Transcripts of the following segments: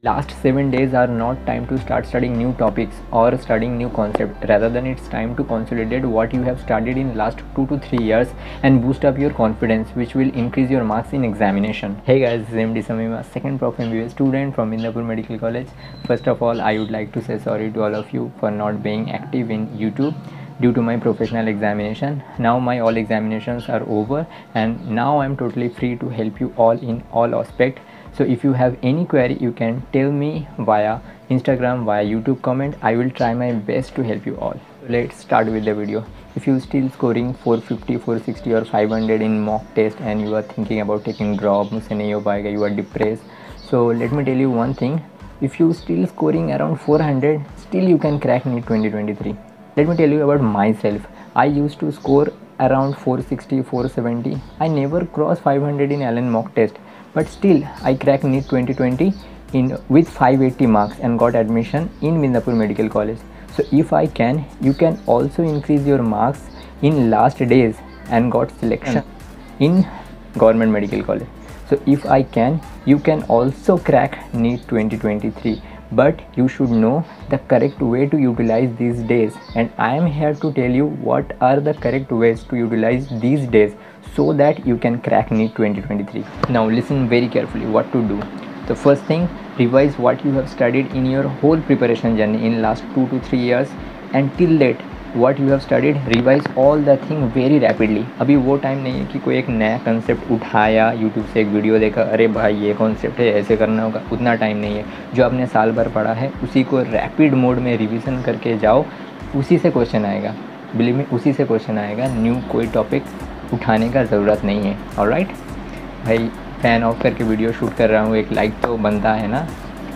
Last 7 days are not time to start studying new topics or studying new concept. Rather than it's time to consolidate what you have studied in last 2 to 3 years and boost up your confidence, which will increase your marks in examination. Hey guys, this is MD Samima, second Prof MBA student from Midnapur Medical College. First of all, I would like to say sorry to all of you for not being active in YouTube due to my professional examination. Now my all examinations are over and now I'm totally free to help you all in all aspect. So if you have any query, you can tell me via Instagram, via YouTube comment. I will try my best to help you all. Let's start with the video. If you still scoring 450, 460 or 500 in mock test and you are thinking about taking drop, मुझसे नहीं हो पाएगा, you are depressed. So let me tell you one thing. If you still scoring around 400, still you can crack NEET 2023. Let me tell you about myself. I used to score around 460, 470. I never crossed 500 in Allen mock test. But still, I cracked NEET 2020 with 580 marks and got admission in Midnapur Medical College. So if I can, you can also increase your marks in last days and got selection in Government Medical College. So if I can, you can also crack NEET 2023. But you should know the correct way to utilize these days, and I am here to tell you what are the correct ways to utilize these days so that you can crack NEET 2023. Now listen very carefully what to do. The first thing, revise what you have studied in your whole preparation journey in last 2 to 3 years, and till date what you have studied, revise all the thing very rapidly. अभी वो time नहीं है कि कोई एक नया concept उठाया, YouTube से एक वीडियो देखा, अरे भाई ये कॉन्सेप्ट है ऐसे करना होगा, उतना टाइम नहीं है. जो आपने साल भर पढ़ा है उसी को रैपिड मोड में रिवीजन करके जाओ, उसी से क्वेश्चन आएगा. बिलीव मी, उसी से क्वेश्चन आएगा. न्यू कोई टॉपिक उठाने का ज़रूरत नहीं है. ऑलराइट भाई, फ़ैन ऑफ करके वीडियो शूट कर रहा हूँ, एक लाइक तो बनता है ना,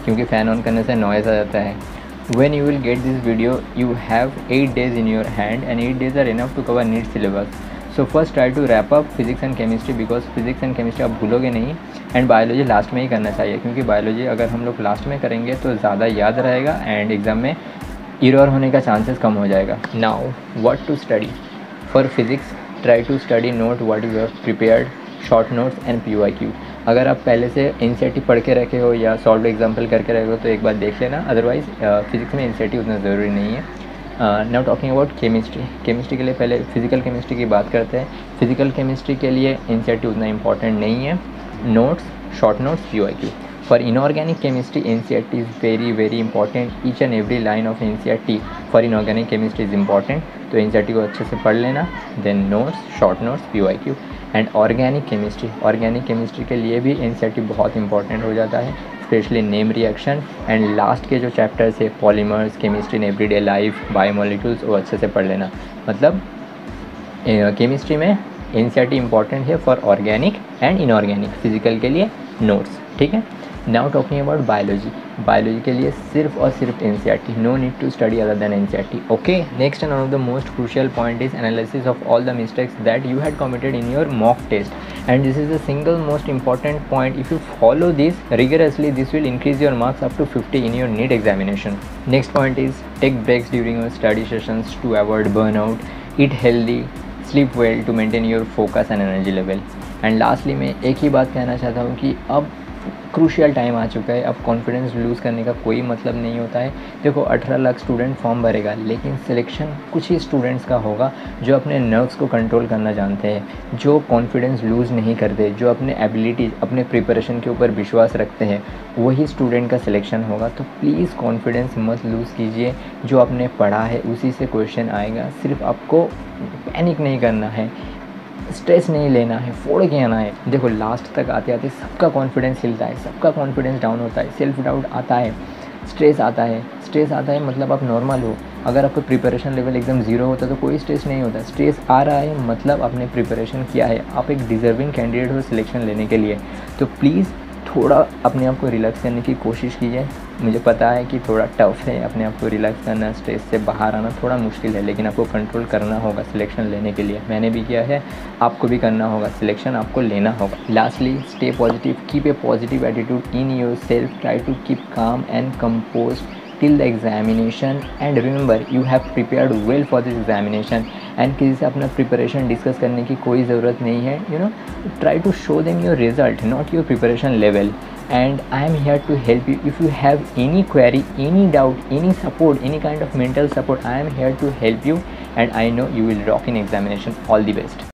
क्योंकि फ़ैन ऑन करने से नॉइज़ आ जाता है. When you will get this video, you have 8 days in your hand and 8 days are enough to cover NEET syllabus. So first try to wrap up physics and chemistry, because physics and chemistry आप भूलोगे नहीं, and biology last में ही करना चाहिए, क्योंकि biology अगर हम लोग last में करेंगे तो ज़्यादा याद रहेगा एंड एग्ज़ाम में एरर होने का चांसेस कम हो जाएगा. Now what to study? For physics, try to study note what you have prepared, short notes and PYQ. अगर आप पहले से NCERT पढ़ के रखे हो या सॉल्व एग्जाम्पल करके रखे हो तो एक बार देख लेना, अदरवाइज़ फिजिक्स में NCERT उतना ज़रूरी नहीं है. Now talking about chemistry. Chemistry के लिए पहले फिजिकल केमिस्ट्री की बात करते हैं. फिजिकल केमिस्ट्री के लिए NCERT उतना इंपॉर्टेंट नहीं है. Notes, short notes, PYQ. For inorganic chemistry NCERT is very important. Each and every line of NCERT for inorganic chemistry is important. तो NCERT को अच्छे से पढ़ लेना. Then notes, short notes, PYQ. And organic chemistry के लिए भी NCERT बहुत इंपॉर्टेंट हो जाता है, specially name reaction and last के जो चैप्टर्स है polymers, chemistry in everyday life, biomolecules, वो अच्छे से पढ़ लेना. मतलब केमिस्ट्री में NCERT इंपॉर्टेंट है for organic and inorganic. Physical के लिए नोट्स, ठीक है. नाउ टॉकिंग अबाउट बायोलॉजी के लिए सिर्फ और सिर्फ NCERT. No need to study other than NCERT. Okay, next and one of the most crucial point is analysis of all the mistakes that you had committed in your mock test, and this is the single most important point. If you follow this rigorously, this will increase your marks up to 50 in your NEET examination. Next point is take breaks during your study sessions to avoid burnout, eat healthy, sleep well to maintain your focus and energy level. And lastly मैं एक ही बात कहना चाहता हूँ कि अब crucial time आ चुका है. अब कॉन्फिडेंस लूज़ करने का कोई मतलब नहीं होता है. देखो 18 लाख स्टूडेंट फॉर्म भरेगा, लेकिन सिलेक्शन कुछ ही स्टूडेंट्स का होगा जो अपने नर्व्स को कंट्रोल करना जानते हैं, जो कॉन्फिडेंस लूज़ नहीं करते, जो अपने एबिलिटीज़, अपने प्रिपरेशन के ऊपर विश्वास रखते हैं, वही स्टूडेंट का सिलेक्शन होगा. तो प्लीज़ कॉन्फिडेंस मत लूज़ कीजिए. जो आपने पढ़ा है उसी से क्वेश्चन आएगा. सिर्फ आपको पैनिक नहीं करना है, स्ट्रेस नहीं लेना है, फोड़ के आना है. देखो लास्ट तक आते आते सबका कॉन्फिडेंस हिलता है, सबका कॉन्फिडेंस डाउन होता है, सेल्फ डाउट आता है, स्ट्रेस आता है. मतलब आप नॉर्मल हो. अगर आपका प्रिपरेशन लेवल एकदम ज़ीरो होता तो कोई स्ट्रेस नहीं होता. स्ट्रेस आ रहा है मतलब आपने प्रिपरेशन किया है, आप एक डिज़र्विंग कैंडिडेट हो सिलेक्शन लेने के लिए. तो प्लीज़ थोड़ा अपने आप को रिलैक्स करने की कोशिश कीजिए. मुझे पता है कि थोड़ा टफ है अपने आप को रिलैक्स करना, स्ट्रेस से बाहर आना थोड़ा मुश्किल है, लेकिन आपको कंट्रोल करना होगा सिलेक्शन लेने के लिए. मैंने भी किया है, आपको भी करना होगा. सिलेक्शन आपको लेना होगा. Lastly, stay positive, keep a positive attitude in yourself, try to keep calm and compose till the examination, and remember you have prepared well for this examination. And किसी से अपना प्रिपरेशन डिस्कस करने की कोई ज़रूरत नहीं है. Try to show them your result, not your preparation level. And I am here to help you. If you have any query, any doubt, any support, any kind of mental support, I am here to help you, and I know you will rock in examination. All the best.